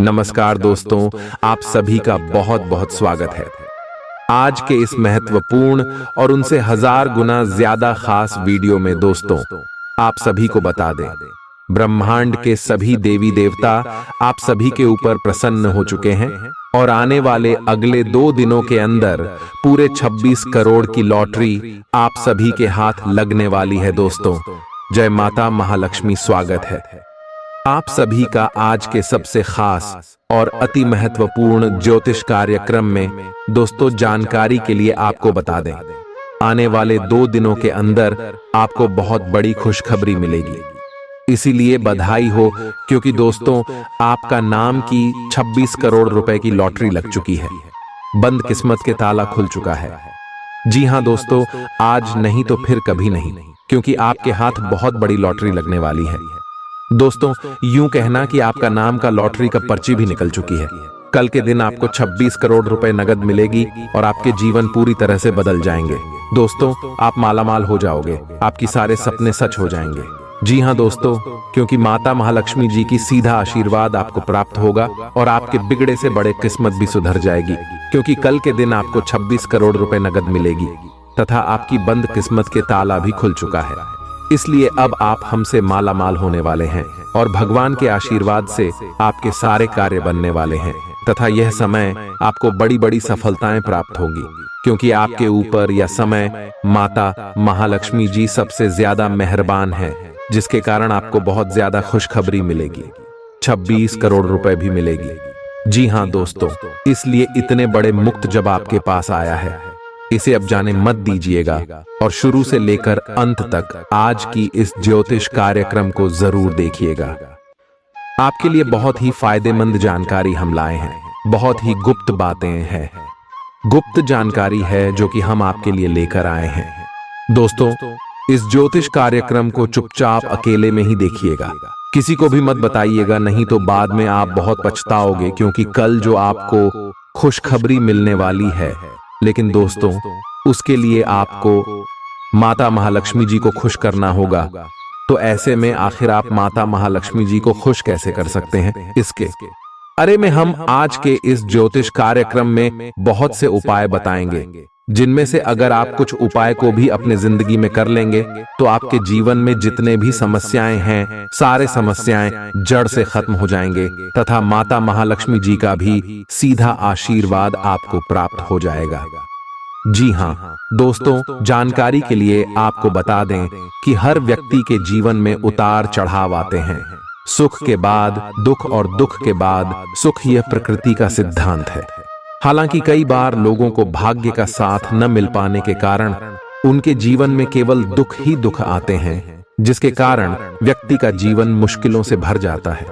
नमस्कार दोस्तों, आप सभी का बहुत बहुत स्वागत है। आज के इस महत्वपूर्ण और उनसे हजार गुना ज्यादा खास वीडियो में दोस्तों आप सभी को बता दें, ब्रह्मांड के सभी देवी देवता आप सभी के ऊपर प्रसन्न हो चुके हैं और आने वाले अगले 2 दिनों के अंदर पूरे 26 करोड़ की लॉटरी आप सभी के हाथ लगने वाली है। दोस्तों, जय माता महालक्ष्मी, स्वागत है आप सभी का आज के सबसे खास और अति महत्वपूर्ण ज्योतिष कार्यक्रम में। दोस्तों, जानकारी के लिए आपको बता दें, आने वाले 2 दिनों के अंदर आपको बहुत बड़ी खुशखबरी मिलेगी। इसीलिए बधाई हो, क्योंकि दोस्तों आपका नाम की 26 करोड़ रुपए की लॉटरी लग चुकी है। बंद किस्मत के ताला खुल चुका है। जी हां दोस्तों, आज नहीं तो फिर कभी नहीं, क्योंकि आपके हाथ बहुत बड़ी लॉटरी लगने वाली है। दोस्तों, यूं कहना कि आपका नाम का लॉटरी का पर्ची भी निकल चुकी है। कल के दिन आपको 26 करोड़ रुपए नगद मिलेगी और आपके जीवन पूरी तरह से बदल जाएंगे। दोस्तों, आप मालामाल हो जाओगे, आपकी सारे सपने सच हो जाएंगे। जी हां दोस्तों, क्योंकि माता महालक्ष्मी जी की सीधा आशीर्वाद आपको प्राप्त होगा और आपके बिगड़े से बड़े किस्मत भी सुधर जाएगी, क्योंकि कल के दिन आपको 26 करोड़ रुपए नगद मिलेगी तथा आपकी बंद किस्मत के ताला भी खुल चुका है। इसलिए अब आप हमसे मालामाल होने वाले हैं और भगवान के आशीर्वाद से आपके सारे कार्य बनने वाले हैं तथा यह समय आपको बड़ी बड़ी सफलताएं प्राप्त होंगी, क्योंकि आपके ऊपर यह समय माता महालक्ष्मी जी सबसे ज्यादा मेहरबान है, जिसके कारण आपको बहुत ज्यादा खुशखबरी मिलेगी। 26 करोड़ रुपए भी मिलेगी। जी हां दोस्तों, इसलिए इतने बड़े मुक्त जब आपके पास आया है, इसे अब जाने मत दीजिएगा और शुरू से लेकर अंत तक आज की इस ज्योतिष कार्यक्रम को जरूर देखिएगा। आपके लिए बहुत ही फायदेमंद जानकारी हम लाए हैं। बहुत ही गुप्त बातें हैं, गुप्त जानकारी है जो कि हम आपके लिए लेकर आए हैं। दोस्तों, इस ज्योतिष कार्यक्रम को चुपचाप अकेले में ही देखिएगा, किसी को भी मत बताइएगा, नहीं तो बाद में आप बहुत पछताओगे, क्योंकि कल जो आपको खुशखबरी मिलने वाली है, लेकिन दोस्तों उसके लिए आपको माता महालक्ष्मी जी को खुश करना होगा। तो ऐसे में आखिर आप माता महालक्ष्मी जी को खुश कैसे कर सकते हैं? इसके अरे में हम आज के इस ज्योतिष कार्यक्रम में बहुत से उपाय बताएंगे, जिनमें से अगर आप कुछ उपाय को भी अपने जिंदगी में कर लेंगे तो आपके जीवन में जितने भी समस्याएं हैं, सारे समस्याएं जड़ से खत्म हो जाएंगे तथा माता महालक्ष्मी जी का भी सीधा आशीर्वाद आपको प्राप्त हो जाएगा। जी हां दोस्तों, जानकारी के लिए आपको बता दें कि हर व्यक्ति के जीवन में उतार चढ़ाव आते हैं। सुख के बाद दुख और दुख के बाद सुख, यह प्रकृति का सिद्धांत है। हालांकि कई बार लोगों को भाग्य का साथ न मिल पाने के कारण उनके जीवन में केवल दुख ही दुख आते हैं, जिसके कारण व्यक्ति का जीवन मुश्किलों से भर जाता है।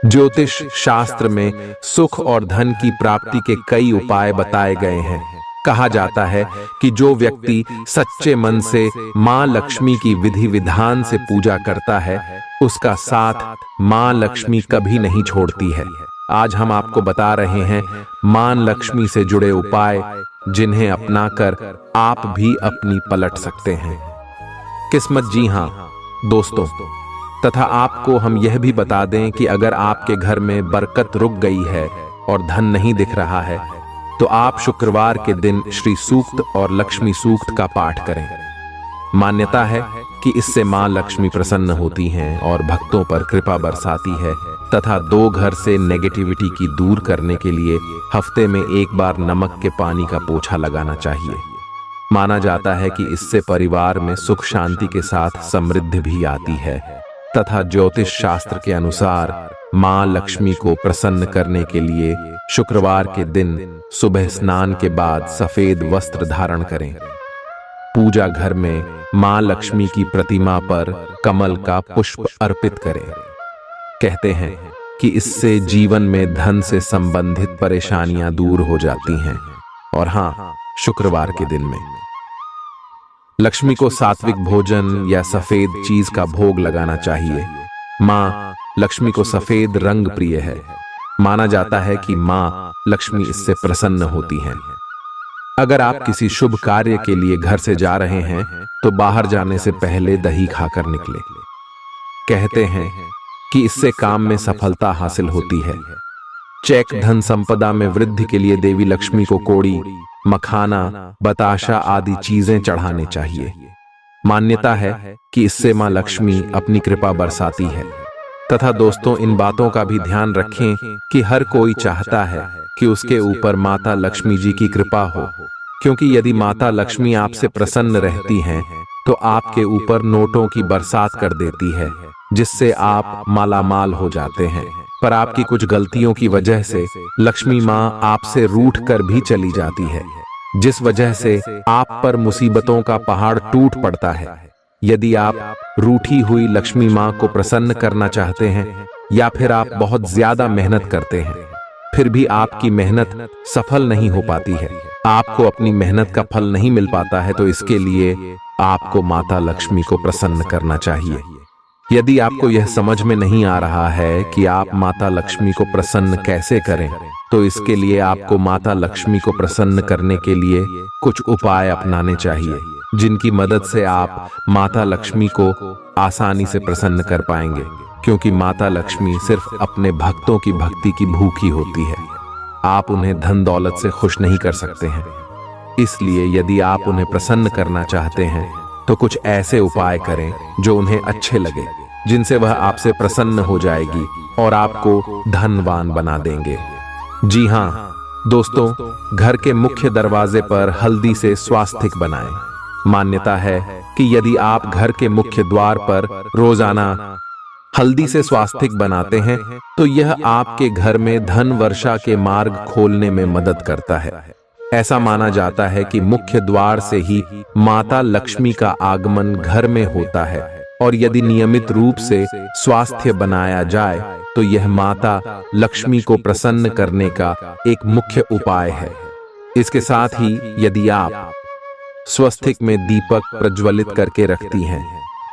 ज्योतिष शास्त्र में सुख और धन की प्राप्ति के कई उपाय बताए गए हैं। कहा जाता है कि जो व्यक्ति सच्चे मन से मां लक्ष्मी की विधि विधान से पूजा करता है, उसका साथ मां लक्ष्मी कभी नहीं छोड़ती है। आज हम आपको बता रहे हैं मां लक्ष्मी से जुड़े उपाय, जिन्हें अपनाकर आप भी अपनी पलट सकते हैं किस्मत। जी हां दोस्तों, तथा आपको हम यह भी बता दें कि अगर आपके घर में बरकत रुक गई है और धन नहीं दिख रहा है, तो आप शुक्रवार के दिन श्री सूक्त और लक्ष्मी सूक्त का पाठ करें। मान्यता है कि इससे मां लक्ष्मी प्रसन्न होती हैं और भक्तों पर कृपा बरसाती है तथा 2 घर से नेगेटिविटी की दूर करने के लिए हफ्ते में 1 बार नमक के पानी का पोछा लगाना चाहिए। माना जाता है कि इससे परिवार में सुख शांति के साथ समृद्धि भी आती है तथा ज्योतिष शास्त्र के अनुसार मां लक्ष्मी को प्रसन्न करने के लिए शुक्रवार के दिन सुबह स्नान के बाद सफेद वस्त्र धारण करें। पूजा घर में मां लक्ष्मी की प्रतिमा पर कमल का पुष्प अर्पित करें। कहते हैं कि इससे जीवन में धन से संबंधित परेशानियां दूर हो जाती हैं। और हां, शुक्रवार के दिन में लक्ष्मी को सात्विक भोजन या सफेद चीज का भोग लगाना चाहिए। मां लक्ष्मी को सफेद रंग प्रिय है। माना जाता है कि मां लक्ष्मी इससे प्रसन्न होती हैं। अगर आप किसी शुभ कार्य के लिए घर से जा रहे हैं तो बाहर जाने से पहले दही खाकर निकले। कहते हैं कि इससे काम में सफलता हासिल होती है। चेक धन संपदा में वृद्धि के लिए देवी लक्ष्मी को कोड़ी, मखाना, बताशा आदि चीजें चढ़ाने चाहिए। मान्यता है कि इससे मां लक्ष्मी अपनी कृपा बरसाती है। तथा दोस्तों, इन बातों का भी ध्यान रखें कि हर कोई चाहता है कि उसके ऊपर माता लक्ष्मी जी की कृपा हो, क्योंकि यदि माता लक्ष्मी आपसे प्रसन्न रहती हैं तो आपके ऊपर नोटों की बरसात कर देती है, जिससे आप मालामाल हो जाते हैं। पर आपकी कुछ गलतियों की वजह से लक्ष्मी मां आपसे रूठ कर भी चली जाती है, जिस वजह से आप पर मुसीबतों का पहाड़ टूट पड़ता है। यदि आप रूठी हुई लक्ष्मी मां को प्रसन्न करना चाहते हैं या फिर आप बहुत ज्यादा मेहनत करते हैं फिर भी आपकी मेहनत सफल नहीं हो पाती है, आपको अपनी मेहनत का फल नहीं मिल पाता है, तो इसके लिए आपको माता लक्ष्मी को प्रसन्न करना चाहिए। यदि आपको यह समझ में नहीं आ रहा है कि आप माता लक्ष्मी को प्रसन्न कैसे करें, तो इसके लिए आपको माता लक्ष्मी को प्रसन्न करने के लिए कुछ उपाय अपनाने चाहिए, जिनकी मदद से आप माता लक्ष्मी को आसानी से प्रसन्न कर पाएंगे, क्योंकि माता लक्ष्मी सिर्फ अपने भक्तों की भक्ति की भूखी होती है। आप उन्हें धन दौलत से खुश नहीं कर सकते हैं। इसलिए यदि आप उन्हें प्रसन्न करना चाहते हैं तो कुछ ऐसे उपाय करें जो उन्हें अच्छे लगे, जिनसे वह आपसे प्रसन्न हो जाएगी और आपको धनवान बना देंगे। जी हाँ दोस्तों, घर के मुख्य दरवाजे पर हल्दी से स्वास्तिक बनाएं। मान्यता है कि यदि आप घर के मुख्य द्वार पर रोजाना हल्दी से स्वास्तिक बनाते हैं तो यह आपके घर में धन वर्षा के मार्ग खोलने में मदद करता है। ऐसा माना जाता है कि मुख्य द्वार से ही माता लक्ष्मी का आगमन घर में होता है, और यदि नियमित रूप से स्वास्थ्य बनाया जाए तो यह माता लक्ष्मी को प्रसन्न करने का एक मुख्य उपाय है। इसके साथ ही यदि आप स्वास्तिक में दीपक प्रज्वलित करके रखती हैं,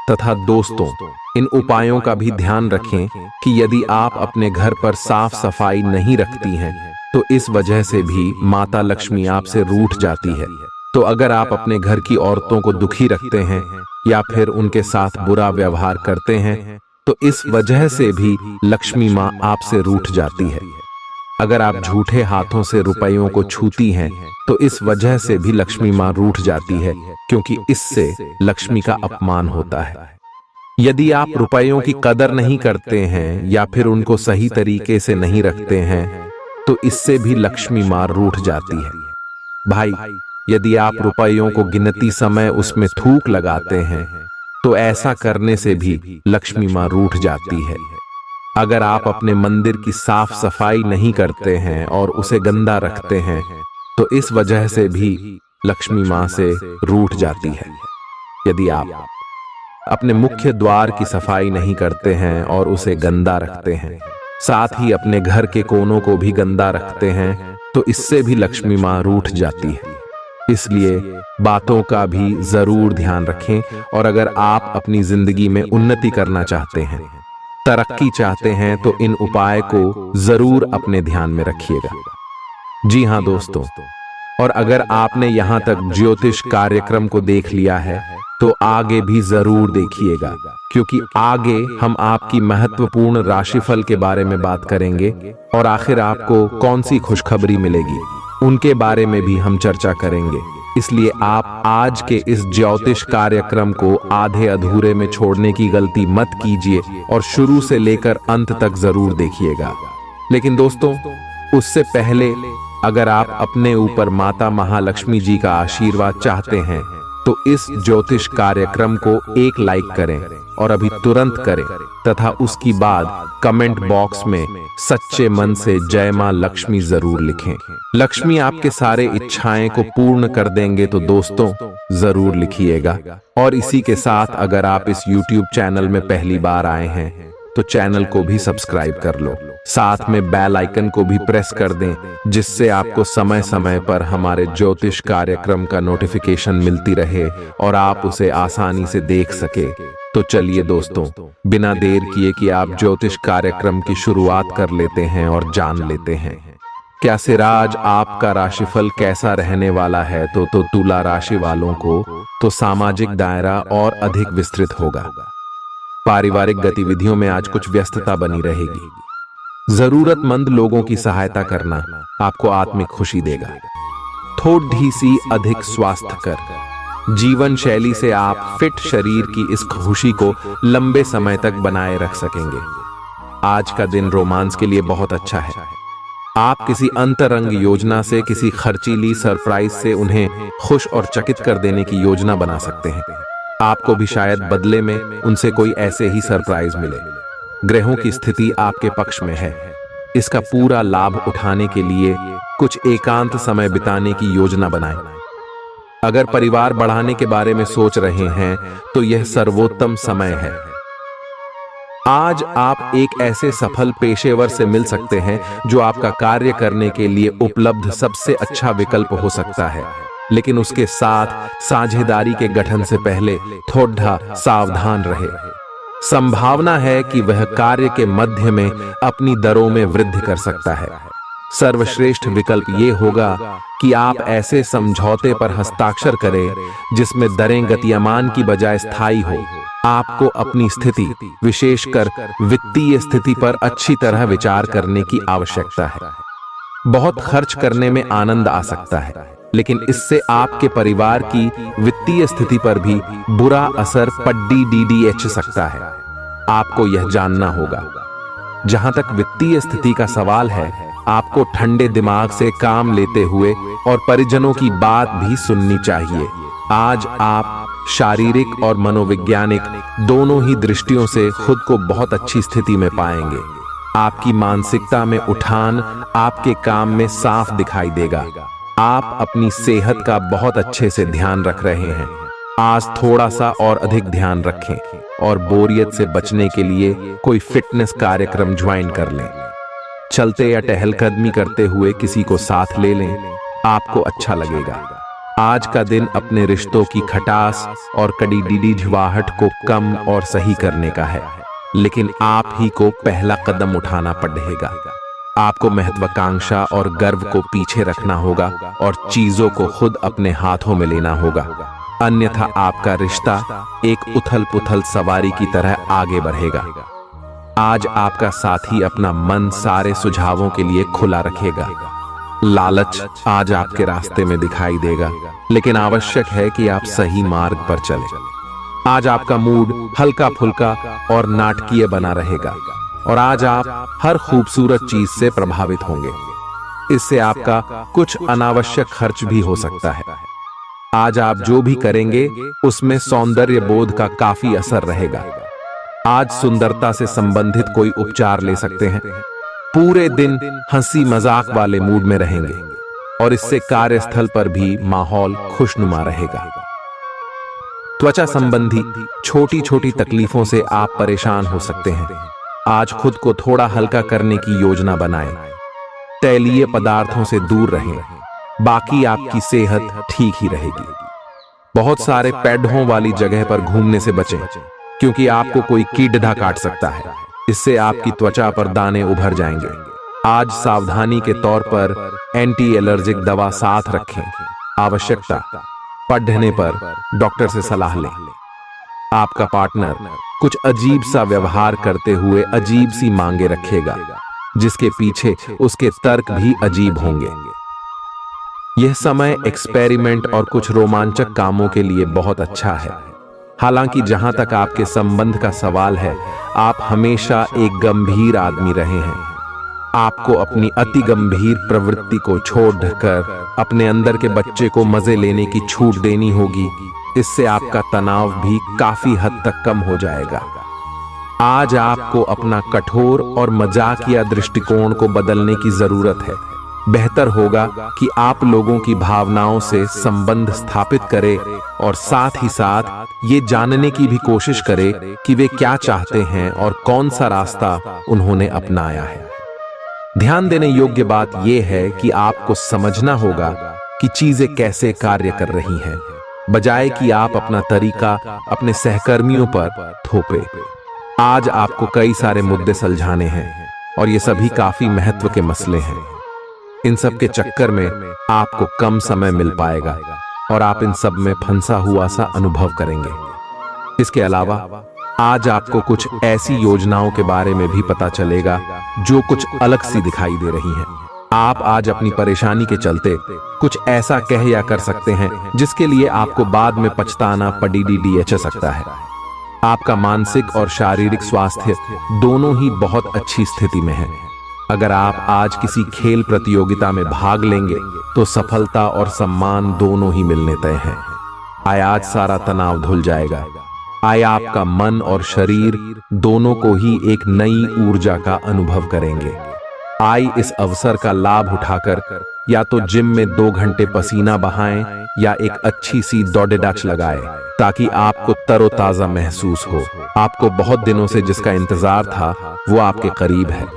तथा दोस्तों इन उपायों का भी ध्यान रखें कि यदि आप अपने घर पर साफ सफाई नहीं रखती हैं तो इस वजह से भी माता लक्ष्मी आपसे रूठ जाती है। तो अगर आप अपने घर की औरतों को दुखी रखते हैं या फिर उनके साथ बुरा व्यवहार करते हैं तो इस वजह से भी लक्ष्मी मां आपसे रूठ जाती है। अगर आप झूठे हाथों से रुपयों को छूती हैं तो इस वजह से भी लक्ष्मी मां रूठ जाती है, क्योंकि इससे लक्ष्मी का अपमान होता है। यदि आप रुपयों की कदर नहीं करते हैं या फिर उनको सही तरीके से नहीं रखते हैं तो इससे भी लक्ष्मी मां रूठ जाती है। भाई, यदि आप रुपयों को गिनती समय उसमें थूक लगाते हैं तो ऐसा करने से भी लक्ष्मी मां रूठ जाती है। अगर आप अपने मंदिर की साफ सफाई नहीं करते हैं और उसे गंदा रखते हैं तो इस वजह से भी लक्ष्मी मां से रूठ जाती है। यदि आप अपने मुख्य द्वार की सफाई नहीं करते हैं और उसे गंदा रखते हैं, साथ ही अपने घर के कोनों को भी गंदा रखते हैं, तो इससे भी लक्ष्मी मां रूठ जाती है। इसलिए बातों का भी जरूर ध्यान रखें, और अगर आप अपनी जिंदगी में उन्नति करना चाहते हैं, तरक्की चाहते हैं, तो इन उपाय को जरूर अपने ध्यान में रखिएगा। जी हाँ दोस्तों, और अगर आपने यहाँ तक ज्योतिष कार्यक्रम को देख लिया है तो आगे भी जरूर देखिएगा, क्योंकि आगे हम आपकी महत्वपूर्ण राशिफल के बारे में बात करेंगे और आखिर आपको कौन सी खुशखबरी मिलेगी उनके बारे में भी हम चर्चा करेंगे। इसलिए आप आज के इस ज्योतिष कार्यक्रम को आधे अधूरे में छोड़ने की गलती मत कीजिए और शुरू से लेकर अंत तक जरूर देखिएगा। लेकिन दोस्तों, उससे पहले अगर आप अपने ऊपर माता महालक्ष्मी जी का आशीर्वाद चाहते हैं तो इस ज्योतिष कार्यक्रम को एक लाइक करें और अभी तुरंत करें, तथा उसकी बाद कमेंट बॉक्स में सच्चे मन से जय मां लक्ष्मी जरूर लिखें। लक्ष्मी आपके सारे इच्छाएं को पूर्ण कर देंगे, तो दोस्तों जरूर लिखिएगा। और इसी के साथ अगर आप इस YouTube चैनल में पहली बार आए हैं तो चैनल को भी सब्सक्राइब कर लो, साथ में बेल आइकन को भी प्रेस कर दें, जिससे आपको समय समय पर हमारे ज्योतिष कार्यक्रम का नोटिफिकेशन मिलती रहे और आप उसे आसानी से देख सके। तो चलिए दोस्तों, बिना देर किए कि आप ज्योतिष कार्यक्रम की शुरुआत कर लेते हैं और जान लेते हैं क्या सिराज आपका राशिफल कैसा रहने वाला है। तो तुला राशि वालों को तो सामाजिक दायरा और अधिक विस्तृत होगा। पारिवारिक गतिविधियों में आज कुछ व्यस्तता बनी रहेगी। जरूरतमंद लोगों की सहायता करना आपको आत्मिक खुशी देगा। थोड़ी सी अधिक स्वास्थ्यकर जीवन शैली से आप फिट शरीर की इस खुशी को लंबे समय तक बनाए रख सकेंगे। आज का दिन रोमांस के लिए बहुत अच्छा है। आप किसी अंतरंग योजना से, किसी खर्चीली सरप्राइज से उन्हें खुश और चकित कर देने की योजना बना सकते हैं। आपको भी शायद बदले में उनसे कोई ऐसे ही सरप्राइज मिले। ग्रहों की स्थिति आपके पक्ष में है। इसका पूरा लाभ उठाने के लिए कुछ एकांत समय बिताने की योजना बनाएं। अगर परिवार बढ़ाने के बारे में सोच रहे हैं तो यह सर्वोत्तम समय है। आज आप एक ऐसे सफल पेशेवर से मिल सकते हैं जो आपका कार्य करने के लिए उपलब्ध सबसे अच्छा विकल्प हो सकता है, लेकिन उसके साथ साझेदारी के गठन से पहले थोड़ा सावधान रहे। संभावना है कि वह कार्य के मध्य में अपनी दरों में वृद्धि कर सकता है। सर्वश्रेष्ठ विकल्प यह होगा कि आप ऐसे समझौते पर हस्ताक्षर करें जिसमें दरें गतिमान की बजाय स्थायी हो। आपको अपनी स्थिति, विशेषकर वित्तीय स्थिति पर अच्छी तरह विचार करने की आवश्यकता है। बहुत खर्च करने में आनंद आ सकता है, लेकिन इससे आपके परिवार की वित्तीय स्थिति पर भी बुरा असर पड़ सकता है। आपको यह जानना होगा। जहां तक वित्तीय स्थिति का सवाल है, आपको ठंडे दिमाग से काम लेते हुए और परिजनों की बात भी सुननी चाहिए। आज आप शारीरिक और मनोवैज्ञानिक दोनों ही दृष्टियों से खुद को बहुत अच्छी स्थिति में पाएंगे। आपकी मानसिकता में उठान आपके काम में साफ दिखाई देगा। आप अपनी सेहत का बहुत अच्छे से ध्यान रख रहे हैं। आज थोड़ा सा और अधिक ध्यान रखें और बोरियत से बचने के लिए कोई फिटनेस कार्यक्रम ज्वाइन कर लें। चलते या टहलकदमी करते हुए किसी को साथ ले लें, आपको अच्छा लगेगा। आज का दिन अपने रिश्तों की खटास और कड़ीझिवाहट को कम और सही करने का है, लेकिन आप ही को पहला कदम उठाना पड़ेगा। आपको महत्वाकांक्षा और गर्व को पीछे रखना होगा और चीजों को खुद अपने हाथों में लेना होगा, अन्यथा आपका रिश्ता एक उथल-पुथल सवारी की तरह आगे बढ़ेगा। आज आपका साथी अपना मन सारे सुझावों के लिए खुला रखेगा। लालच आज आपके रास्ते में दिखाई देगा, लेकिन आवश्यक है कि आप सही मार्ग पर चलें। आज आपका मूड हल्का फुल्का और नाटकीय बना रहेगा और आज आप हर खूबसूरत चीज से प्रभावित होंगे। इससे आपका कुछ अनावश्यक खर्च भी हो सकता है। आज आप जो भी करेंगे उसमें सौंदर्य बोध का काफी असर रहेगा। आज सुंदरता से संबंधित कोई उपचार ले सकते हैं। पूरे दिन हंसी मजाक वाले मूड में रहेंगे और इससे कार्यस्थल पर भी माहौल खुशनुमा रहेगा। त्वचा संबंधी छोटी छोटी तकलीफों से आप परेशान हो सकते हैं। आज खुद को थोड़ा हल्का करने की योजना बनाएं। तैलीय पदार्थों से दूर रहें, बाकी आपकी सेहत ठीक ही रहेगी। बहुत सारे पेड़ों वाली जगह पर घूमने से बचें, क्योंकि आपको कोई कीड़ा काट सकता है। इससे आपकी त्वचा पर दाने उभर जाएंगे। आज सावधानी के तौर पर एंटी एलर्जिक दवा साथ रखें। आवश्यकता पड़ने पर डॉक्टर से सलाह लें। आपका पार्टनर कुछ अजीब सा व्यवहार करते हुए अजीब सी मांगे रखेगा, जिसके पीछे उसके तर्क भी अजीब होंगे। यह समय एक्सपेरिमेंट और कुछ रोमांचक कामों के लिए बहुत अच्छा है। हालांकि जहां तक आपके संबंध का सवाल है, आप हमेशा एक गंभीर आदमी रहे हैं। आपको अपनी अति गंभीर प्रवृत्ति को छोड़कर अपने अंदर के बच्चे को मजे लेने की छूट देनी होगी। इससे आपका तनाव भी काफी हद तक कम हो जाएगा। आज आपको अपना कठोर और मजाकिया दृष्टिकोण को बदलने की जरूरत है। बेहतर होगा कि आप लोगों की भावनाओं से संबंध स्थापित करें और साथ ही साथ ये जानने की भी कोशिश करें कि वे क्या चाहते हैं और कौन सा रास्ता उन्होंने अपनाया है। ध्यान देने योग्य बात यह है कि आपको समझना होगा कि चीजें कैसे कार्य कर रही हैं, बजाय कि आप अपना तरीका अपने सहकर्मियों पर थोपे। आज आपको कई सारे मुद्दे सुलझाने हैं और ये सभी काफी महत्व के मसले हैं। इन सब के चक्कर में आपको कम समय मिल पाएगा और आप इन सब में फंसा हुआ सा अनुभव करेंगे। इसके अलावा आज आपको कुछ ऐसी योजनाओं के बारे में भी पता चलेगा जो कुछ अलग सी दिखाई दे रही हैं। आप आज अपनी परेशानी के चलते कुछ ऐसा कह या कर सकते हैं जिसके लिए आपको बाद में पछताना पड़ सकता है। आपका मानसिक और शारीरिक स्वास्थ्य दोनों ही बहुत अच्छी स्थिति में है। अगर आप आज किसी खेल प्रतियोगिता में भाग लेंगे तो सफलता और सम्मान दोनों ही मिलने तय हैं। आज सारा तनाव धुल जाएगा। आपका मन और शरीर दोनों को ही एक नई ऊर्जा का अनुभव करेंगे। इस अवसर का लाभ उठाकर या तो जिम में 2 घंटे पसीना बहाएं या एक अच्छी सी दौड़ लगाएं ताकि आपको तरोताजा महसूस हो। आपको बहुत दिनों से जिसका इंतजार था वो आपके करीब है।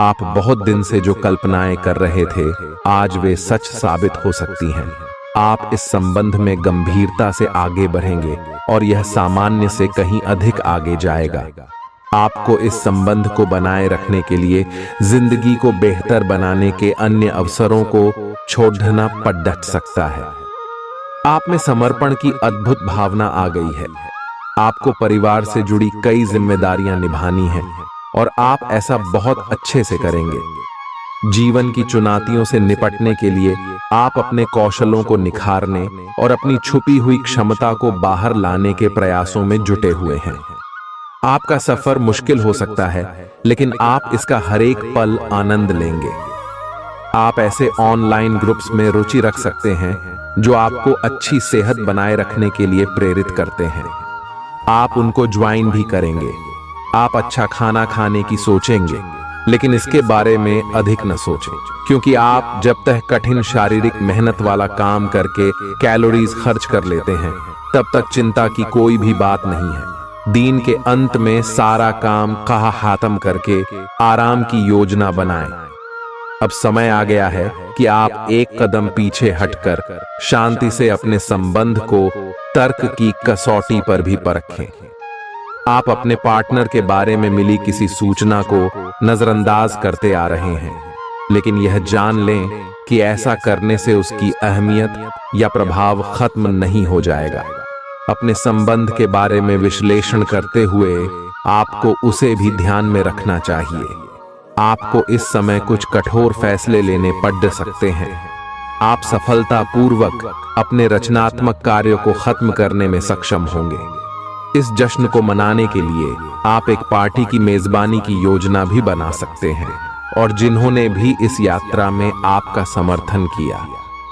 आप बहुत दिन से जो कल्पनाएं कर रहे थे आज वे सच साबित हो सकती हैं। आप इस संबंध में गंभीरता से आगे बढ़ेंगे और यह सामान्य से कहीं अधिक आगे जाएगा। आपको इस संबंध को बनाए रखने के लिए जिंदगी को बेहतर बनाने के अन्य अवसरों को छोड़ना पड़ सकता है। आप में समर्पण की अद्भुत भावना आ गई है। आपको परिवार से जुड़ी कई जिम्मेदारियां निभानी हैं और आप ऐसा बहुत अच्छे से करेंगे। जीवन की चुनौतियों से निपटने के लिए आप अपने कौशलों को निखारने और अपनी छुपी हुई क्षमता को बाहर लाने के प्रयासों में जुटे हुए हैं। आपका सफर मुश्किल हो सकता है, लेकिन आप इसका हर एक पल आनंद लेंगे। आप ऐसे ऑनलाइन ग्रुप्स में रुचि रख सकते हैं जो आपको अच्छी सेहत बनाए रखने के लिए प्रेरित करते हैं। आप उनको ज्वाइन भी करेंगे। आप अच्छा खाना खाने की सोचेंगे, लेकिन इसके बारे में अधिक न सोचें, क्योंकि आप जब तक कठिन शारीरिक मेहनत वाला काम करके कैलोरीज खर्च कर लेते हैं तब तक चिंता की कोई भी बात नहीं है। दिन के अंत में सारा काम खत्म करके आराम की योजना बनाएं। अब समय आ गया है कि आप एक कदम पीछे हटकर शांति से अपने संबंध को तर्क की कसौटी पर भी परखें। आप अपने पार्टनर के बारे में मिली किसी सूचना को नजरअंदाज करते आ रहे हैं, लेकिन यह जान लें कि ऐसा करने से उसकी अहमियत या प्रभाव खत्म नहीं हो जाएगा। अपने संबंध के बारे में विश्लेषण करते हुए आपको उसे भी ध्यान में रखना चाहिए। आपको इस समय कुछ कठोर फैसले लेने पड़ सकते हैं। आप सफलतापूर्वक अपने रचनात्मक कार्यों को खत्म करने में सक्षम होंगे। इस जश्न को मनाने के लिए आप एक पार्टी की मेजबानी की योजना भी बना सकते हैं और जिन्होंने भी इस यात्रा में आपका समर्थन किया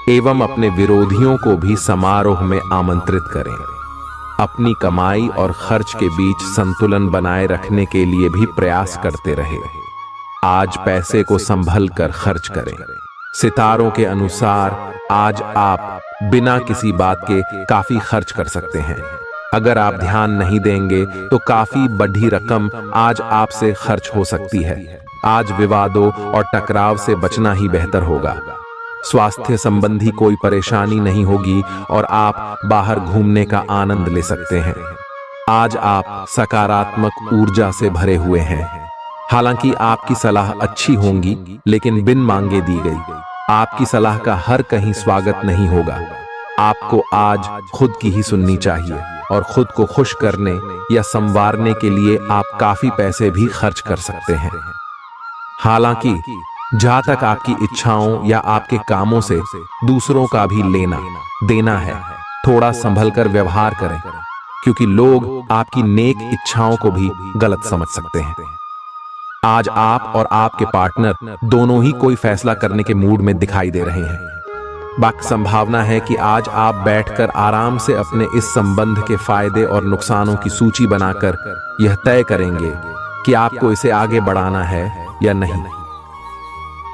एवं अपने विरोधियों को भी समारोह में आमंत्रित करें। अपनी कमाई और खर्च के बीच संतुलन बनाए रखने के लिए भी प्रयास करते रहे। आज पैसे को संभल कर खर्च करें। सितारों के अनुसार आज आप बिना किसी बात के काफी खर्च कर सकते हैं। अगर आप ध्यान नहीं देंगे तो काफी बड़ी रकम आज आपसे खर्च हो सकती है। आज विवादों और टकराव से बचना ही बेहतर होगा। स्वास्थ्य संबंधी कोई परेशानी नहीं होगी और आप बाहर घूमने का आनंद ले सकते हैं। आज आप सकारात्मक ऊर्जा से भरे हुए हैं। हालांकि आपकी सलाह अच्छी होंगी, लेकिन बिन मांगे दी गई। आपकी सलाह का हर कहीं स्वागत नहीं होगा। आपको आज खुद की ही सुननी चाहिए और खुद को खुश करने या संवारने के लिए आप काफी पैसे भी खर्च कर सकते हैं। हालांकि जहां तक आपकी इच्छाओं या आपके कामों से दूसरों का भी लेना देना है, थोड़ा संभल कर व्यवहार करें, क्योंकि लोग आपकी नेक इच्छाओं को भी गलत समझ सकते हैं। आज आप और आपके पार्टनर दोनों ही कोई फैसला करने के मूड में दिखाई दे रहे हैं। बाकी संभावना है कि आज आप बैठकर आराम से अपने इस संबंध के फायदे और नुकसानों की सूची बनाकर यह तय करेंगे कि आपको इसे आगे बढ़ाना है या नहीं।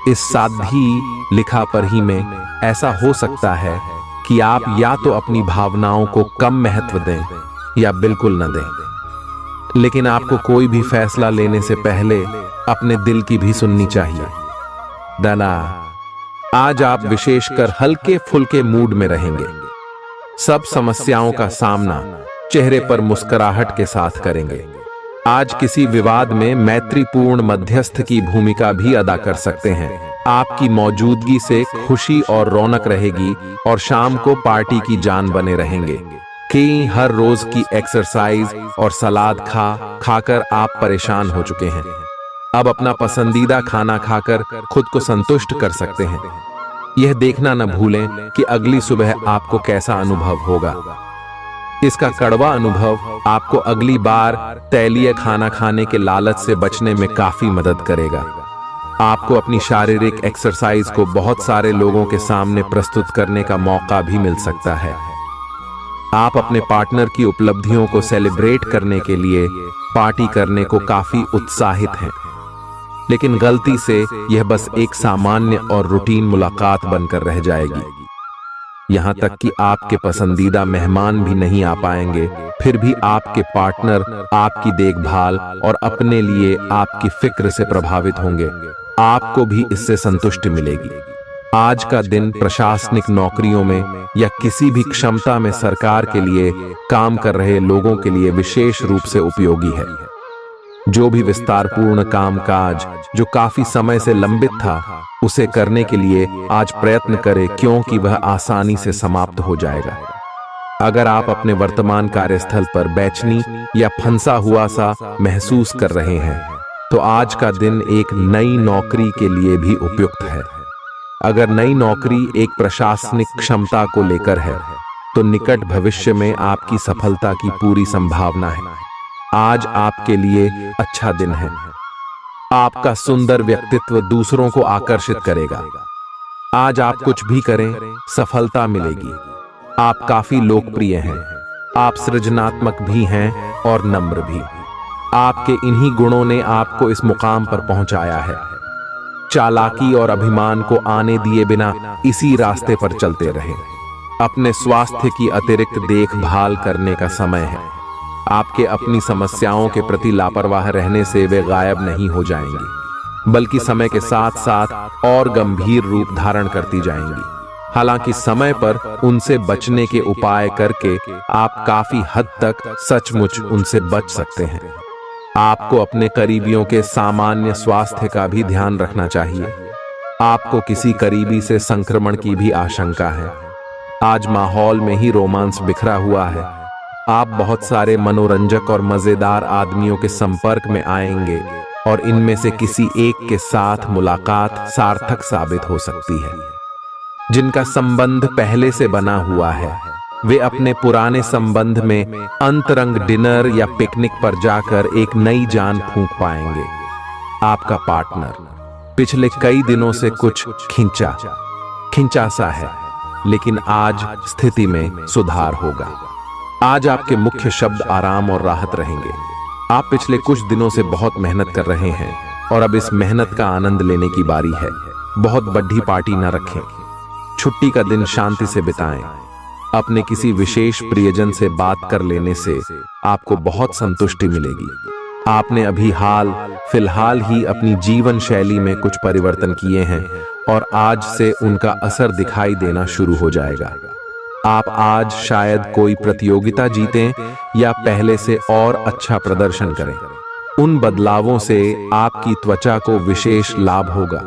इस साधी लिखा पर ही में ऐसा हो सकता है कि आप या तो अपनी भावनाओं को कम महत्व दें या बिल्कुल न दें। लेकिन आपको कोई भी फैसला लेने से पहले अपने दिल की भी सुननी चाहिए। दाना, आज आप विशेषकर हल्के फुल्के मूड में रहेंगे। सब समस्याओं का सामना चेहरे पर मुस्कुराहट के साथ करेंगे। आज किसी विवाद में मैत्रीपूर्ण मध्यस्थ की भूमिका भी अदा कर सकते हैं। आपकी मौजूदगी से खुशी और रौनक रहेगी और शाम को पार्टी की जान बने रहेंगे। कि हर रोज की एक्सरसाइज और सलाद खाकर आप परेशान हो चुके हैं। अब अपना पसंदीदा खाना खाकर खुद को संतुष्ट कर सकते हैं। यह देखना न भूलें कि अगली सुबह आपको कैसा अनुभव होगा। इसका कड़वा अनुभव आपको अगली बार तैलीय खाना खाने के लालच से बचने में काफी मदद करेगा। आपको अपनी शारीरिक एक्सरसाइज को बहुत सारे लोगों के सामने प्रस्तुत करने का मौका भी मिल सकता है। आप अपने पार्टनर की उपलब्धियों को सेलिब्रेट करने के लिए पार्टी करने को काफी उत्साहित हैं, लेकिन गलती से यह बस एक सामान्य और रूटीन मुलाकात बनकर रह जाएगी। यहां तक कि आपके पसंदीदा मेहमान भी नहीं आ पाएंगे, फिर भी आपके पार्टनर आपकी देखभाल और अपने लिए आपकी फिक्र से प्रभावित होंगे। आपको भी इससे संतुष्टि मिलेगी। आज का दिन प्रशासनिक नौकरियों में या किसी भी क्षमता में सरकार के लिए काम कर रहे लोगों के लिए विशेष रूप से उपयोगी है। जो भी विस्तारपूर्ण कामकाज जो काफी समय से लंबित था, उसे करने के लिए आज प्रयत्न करें, क्योंकि वह आसानी से समाप्त हो जाएगा। अगर आप अपने वर्तमान कार्यस्थल पर बेचैनी या फंसा हुआ सा महसूस कर रहे हैं, तो आज का दिन एक नई नौकरी के लिए भी उपयुक्त है। अगर नई नौकरी एक प्रशासनिक क्षमता को लेकर है, तो निकट भविष्य में आपकी सफलता की पूरी संभावना है। आज आपके लिए अच्छा दिन है। आपका सुंदर व्यक्तित्व दूसरों को आकर्षित करेगा। आज आप कुछ भी करें, सफलता मिलेगी। आप काफी लोकप्रिय हैं। आप सृजनात्मक भी हैं और नम्र भी। आपके इन्हीं गुणों ने आपको इस मुकाम पर पहुंचाया है। चालाकी और अभिमान को आने दिए बिना इसी रास्ते पर चलते रहें। अपने स्वास्थ्य की अतिरिक्त देखभाल करने का समय है। आपके अपनी समस्याओं के प्रति लापरवाह रहने से वे गायब नहीं हो जाएंगी, बल्कि समय के साथ साथ और गंभीर रूप धारण करती जाएंगी। हालांकि समय पर उनसे बचने के उपाय करके आप काफी हद तक सचमुच उनसे बच सकते हैं। आपको अपने करीबियों के सामान्य स्वास्थ्य का भी ध्यान रखना चाहिए। आपको किसी करीबी से संक्रमण की भी आशंका है। आज माहौल में ही रोमांस बिखरा हुआ है। आप बहुत सारे मनोरंजक और मजेदार आदमियों के संपर्क में आएंगे और इनमें से किसी एक के साथ मुलाकात सार्थक साबित हो सकती है। जिनका संबंध पहले से बना हुआ है, वे अपने पुराने संबंध में अंतरंग डिनर या पिकनिक पर जाकर एक नई जान फूंक पाएंगे। आपका पार्टनर पिछले कई दिनों से कुछ खिंचा सा है, लेकिन आज स्थिति में सुधार होगा। आज आपके मुख्य शब्द आराम और राहत रहेंगे। आप पिछले कुछ दिनों से बहुत मेहनत कर रहे हैं और अब इस मेहनत का आनंद लेने की बारी है। बहुत बड़ी पार्टी न रखें। छुट्टी का दिन शांति से बिताएं। अपने किसी विशेष प्रियजन से बात कर लेने से आपको बहुत संतुष्टि मिलेगी। आपने अभी फिलहाल ही अपनी जीवन शैली में कुछ परिवर्तन किए हैं और आज से उनका असर दिखाई देना शुरू हो जाएगा। आप आज शायद कोई प्रतियोगिता जीतें या पहले से और अच्छा प्रदर्शन करें। उन बदलावों से आपकी त्वचा को विशेष लाभ होगा।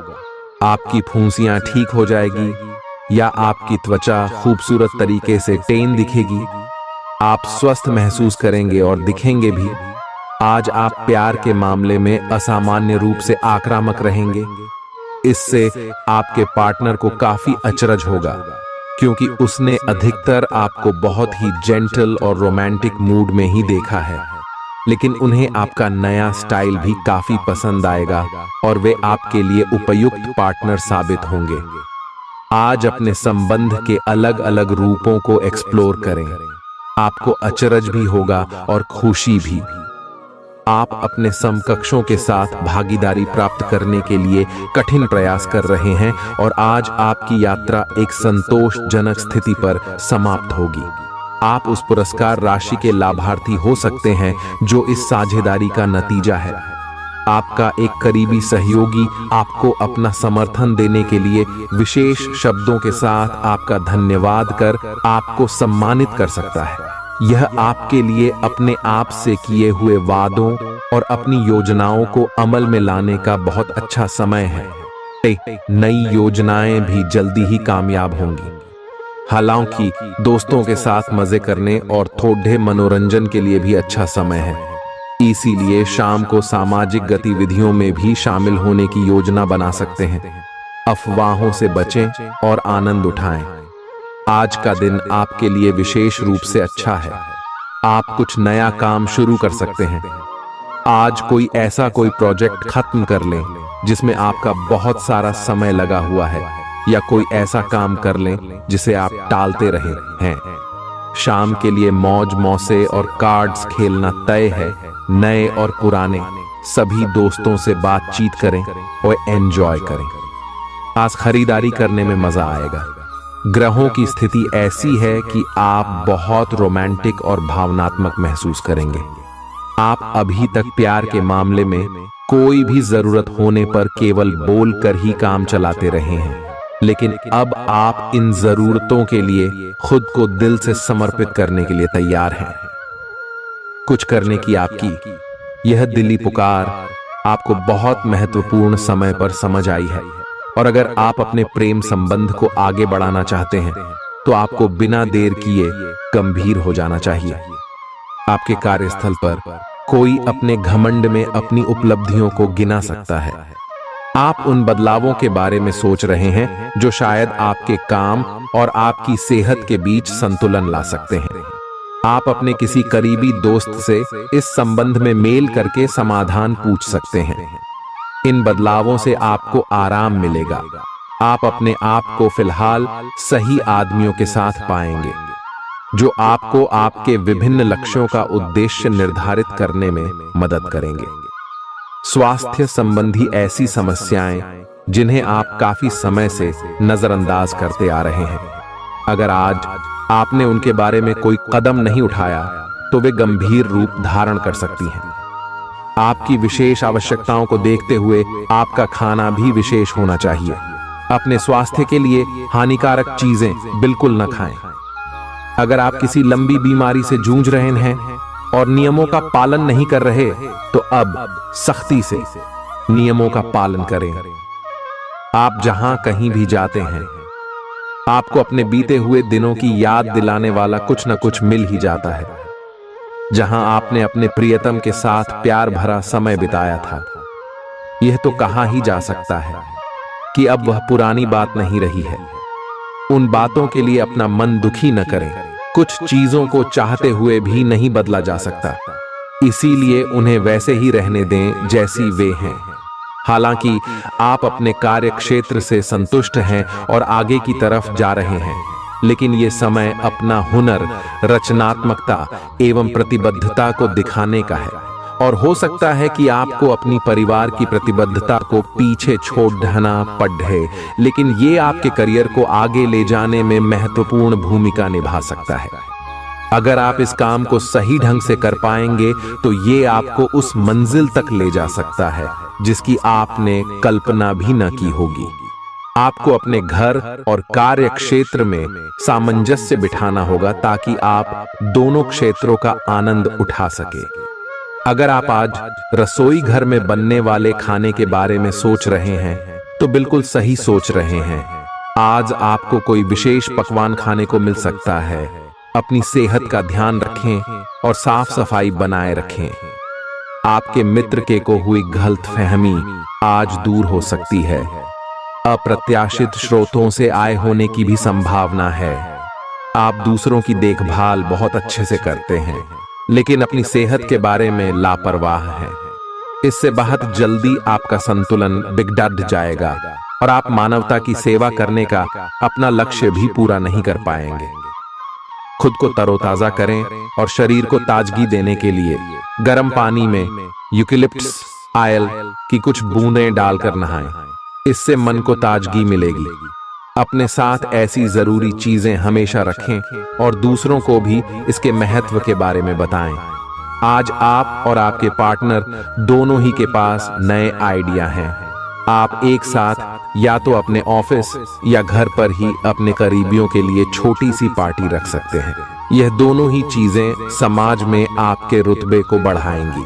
आपकी फुंसियां ठीक हो जाएगी या आपकी त्वचा खूबसूरत तरीके से टेन दिखेगी। आप स्वस्थ महसूस करेंगे और दिखेंगे भी। आज आप प्यार के मामले में असामान्य रूप से आक्रामक रहेंगे। इससे आपके पार्टनर को काफी अचरज होगा, क्योंकि उसने अधिकतर आपको बहुत ही जेंटल और रोमांटिक मूड में ही देखा है। लेकिन उन्हें आपका नया स्टाइल भी काफी पसंद आएगा और वे आपके लिए उपयुक्त पार्टनर साबित होंगे। आज अपने संबंध के अलग अलग रूपों को एक्सप्लोर करें। आपको अचरज भी होगा और खुशी भी। आप अपने समकक्षों के साथ भागीदारी प्राप्त करने के लिए कठिन प्रयास कर रहे हैं और आज आपकी यात्रा एक संतोषजनक स्थिति पर समाप्त होगी। आप उस पुरस्कार राशि के लाभार्थी हो सकते हैं जो इस साझेदारी का नतीजा है। आपका एक करीबी सहयोगी आपको अपना समर्थन देने के लिए विशेष शब्दों के साथ आपका धन्यवाद कर आपको सम्मानित कर सकता है। यह आपके लिए अपने आप से किए हुए वादों और अपनी योजनाओं को अमल में लाने का बहुत अच्छा समय है। नई योजनाएं भी जल्दी ही कामयाब होंगी। हालांकि दोस्तों के साथ मजे करने और थोड़े मनोरंजन के लिए भी अच्छा समय है। इसीलिए शाम को सामाजिक गतिविधियों में भी शामिल होने की योजना बना सकते हैं। अफवाहों से बचें और आनंद उठाएं। आज का दिन आपके लिए विशेष रूप से अच्छा है। आप कुछ नया काम शुरू कर सकते हैं। आज कोई प्रोजेक्ट खत्म कर लें जिसमें आपका बहुत सारा समय लगा हुआ है, या कोई ऐसा काम कर लें जिसे आप टालते रहे हैं। शाम के लिए मौज मौसे और कार्ड्स खेलना तय है। नए और पुराने सभी दोस्तों से बातचीत करें और एंजॉय करें। आज खरीदारी करने में मजा आएगा। ग्रहों की स्थिति ऐसी है कि आप बहुत रोमांटिक और भावनात्मक महसूस करेंगे। आप अभी तक प्यार के मामले में कोई भी जरूरत होने पर केवल बोलकर ही काम चलाते रहे हैं, लेकिन अब आप इन जरूरतों के लिए खुद को दिल से समर्पित करने के लिए तैयार हैं। कुछ करने की आपकी यह दिली पुकार आपको बहुत महत्वपूर्ण समय पर समझ आई है, और अगर आप अपने प्रेम संबंध को आगे बढ़ाना चाहते हैं तो आपको बिना देर किए गंभीर हो जाना चाहिए। आपके कार्यस्थल पर कोई अपने घमंड में अपनी उपलब्धियों को गिना सकता है। आप उन बदलावों के बारे में सोच रहे हैं जो शायद आपके काम और आपकी सेहत के बीच संतुलन ला सकते हैं। आप अपने किसी करीबी दोस्त से इस संबंध में मेल करके समाधान पूछ सकते हैं। इन बदलावों से आपको आराम मिलेगा। आप अपने आप को फिलहाल सही आदमियों के साथ पाएंगे जो आपको आपके विभिन्न लक्ष्यों का उद्देश्य निर्धारित करने में मदद करेंगे। स्वास्थ्य संबंधी ऐसी समस्याएं जिन्हें आप काफी समय से नजरअंदाज करते आ रहे हैं, अगर आज आपने उनके बारे में कोई कदम नहीं उठाया तो वे गंभीर रूप धारण कर सकती हैं। आपकी विशेष आवश्यकताओं को देखते हुए आपका खाना भी विशेष होना चाहिए। अपने स्वास्थ्य के लिए हानिकारक चीजें बिल्कुल न खाएं। अगर आप किसी लंबी बीमारी से जूझ रहे हैं और नियमों का पालन नहीं कर रहे तो अब सख्ती से नियमों का पालन करें। आप जहां कहीं भी जाते हैं आपको अपने बीते हुए दिनों की याद दिलाने वाला कुछ न कुछ मिल ही जाता है। जहां आपने अपने प्रियतम के साथ प्यार भरा समय बिताया था, यह तो कहा ही जा सकता है कि अब वह पुरानी बात नहीं रही है। उन बातों के लिए अपना मन दुखी न करें। कुछ चीजों को चाहते हुए भी नहीं बदला जा सकता, इसीलिए उन्हें वैसे ही रहने दें जैसी वे हैं। हालांकि आप अपने कार्य क्षेत्र से संतुष्ट हैं और आगे की तरफ जा रहे हैं, लेकिन ये समय अपना हुनर, रचनात्मकता एवं प्रतिबद्धता को दिखाने का है। और हो सकता है कि आपको अपनी परिवार की प्रतिबद्धता को पीछे छोड़ना पड़े, लेकिन ये आपके करियर को आगे ले जाने में महत्वपूर्ण भूमिका निभा सकता है। अगर आप इस काम को सही ढंग से कर पाएंगे तो ये आपको उस मंजिल तक ले जा सकता है जिसकी आपने कल्पना भी न की होगी। आपको अपने घर और कार्य क्षेत्र में सामंजस्य बिठाना होगा ताकि आप दोनों क्षेत्रों का आनंद उठा सके। अगर आप आज रसोई घर में बनने वाले खाने के बारे में सोच रहे हैं तो बिल्कुल सही सोच रहे हैं। आज आपको कोई विशेष पकवान खाने को मिल सकता है। अपनी सेहत का ध्यान रखें और साफ सफाई बनाए रखें। आपके मित्र के को हुई गलतफहमी आज दूर हो सकती है। अप्रत्याशित स्रोतों से आय होने की भी संभावना है। आप दूसरों की देखभाल बहुत अच्छे से करते हैं, लेकिन अपनी सेहत के बारे में लापरवाह हैं। इससे बहुत जल्दी आपका संतुलन बिगड़ जाएगा और आप मानवता की सेवा करने का अपना लक्ष्य भी पूरा नहीं कर पाएंगे। खुद को तरोताजा करें और शरीर को ताजगी देने के लिए गर्म पानी में यूकेलिप्टस ऑयल की कुछ बूंदें डालकर नहाएं। इससे मन को ताजगी मिलेगी। अपने साथ ऐसी जरूरी चीजें हमेशा रखें और दूसरों को भी इसके महत्व के बारे में बताएं। आज आप और आपके पार्टनर दोनों ही के पास नए आइडिया हैं। आप एक साथ या तो अपने ऑफिस या घर पर ही अपने करीबियों के लिए छोटी सी पार्टी रख सकते हैं। यह दोनों ही चीजें समाज में आपके रुतबे को बढ़ाएंगी।